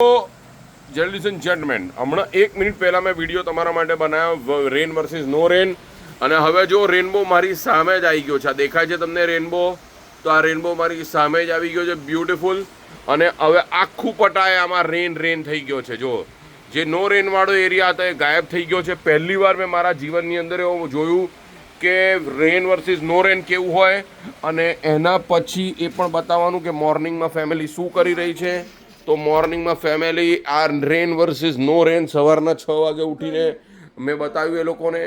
તો ladies and gentleman, હમણાં 1 minute પહેલાં મેં વિડીયો તમારા માટે બનાવ્યો રેન વર્સિસ નો રેન. અને હવે જો રેનબો મારી સામે જ આવી ગયો છે. આ દેખાય છે તમને રેનબો? તો આ રેનબો મારી સામે જ આવી ગયો છે, બ્યુટીફુલ. અને હવે આખું પટાય આમાં રેન થઈ ગયો છે. જો જે નો રેનવાળો એરિયા હતો એ ગાયબ થઈ ગયો છે. પહેલી વાર મેં મારા જીવનની અંદર એવું જોયું કે રેન વર્સિસ નો રેન કેવું હોય. અને એના પછી એ પણ બતાવવાનું કે મોર્નિંગમાં ફેમિલી શું કરી રહી છે. તો મોર્નિંગમાં ફેમિલી આ રેન વર્સિસ નો રેન સવારના 6 વાગે ઉઠીને મેં બતાવ્યું એ લોકોને.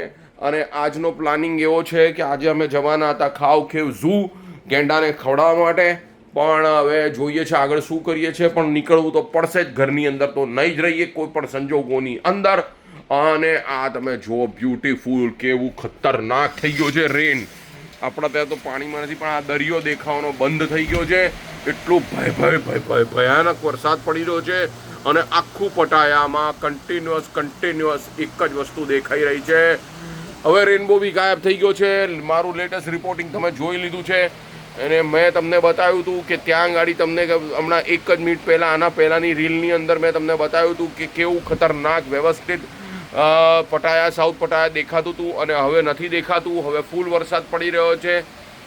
અને આજનો પ્લાનિંગ એવો છે કે આજે અમે જવાના હતા ખાવ ખેવ ઝૂ ગેંડાને ખવડાવવા માટે. પણ હવે જોઈએ છે આગળ શું કરીએ છીએ. પણ નીકળવું તો પડશે જ. ઘરની અંદર તો નહીં જ રહીએ કોઈ પણ સંજોગોની અંદર. અને આ તમે જુઓ બ્યુટીફુલ, કેવું ખતરનાક થઈ ગયો છે રેન. આપણા ત્યાં તો પાણીમાં નથી, પણ આ દરિયો દેખાવાનો બંધ થઈ ગયો છે. એટલું ભયાનક વરસાદ પડી રહ્યો છે. અને આખું પટાયામાં કન્ટિન્યુઅસ એક જ વસ્તુ દેખાઈ રહી છે. હવે રેનબો બી ગાયબ થઈ ગયો છે. મારું લેટેસ્ટ રિપોર્ટિંગ તમે જોઈ લીધું છે. અને મેં તમને બતાવ્યું હતું કે ત્યાં ગાડી તમને હમણાં 1 જ મિનિટ પહેલાં આના પહેલાંની રીલની અંદર મેં તમને બતાવ્યું હતું કે કેવું ખતરનાક વ્યવસ્થિત પટાયા સાઉથ પટાયા દેખાતું હતું. અને હવે નથી દેખાતું. હવે ફૂલ વરસાદ પડી રહ્યો છે.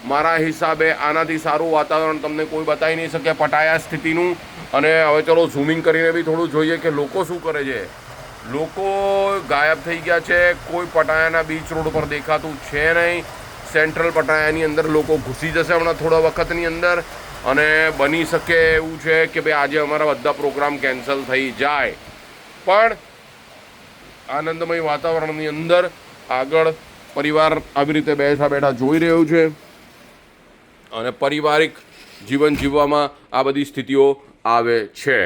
મારા હિસાબે આનાથી સારું વાતાવરણ તમને કોઈ બતાવી નહીં શકે પટાયા સ્થિતિનું. અને હવે ચલો ઝૂમિંગ કરીને બી થોડું જોઈએ કે લોકો શું કરે છે. લોકો ગાયબ થઈ ગયા છે. કોઈ પટાયાના બીચ રોડ પર દેખાતું છે નહીં. સેન્ટ્રલ પટાયાની અંદર લોકો ઘૂસી જશે હમણાં થોડા વખતની અંદર. અને બની શકે એવું છે કે ભાઈ આજે અમારા બધા પ્રોગ્રામ કેન્સલ થઈ જાય. પણ આનંદમય વાતાવરણની અંદર આગળ પરિવાર આવી રીતે બેઠા જોઈ રહ્યું છે. અને પારિવારિક જીવન જીવવામાં આ બધી સ્થિતિઓ આવે છે.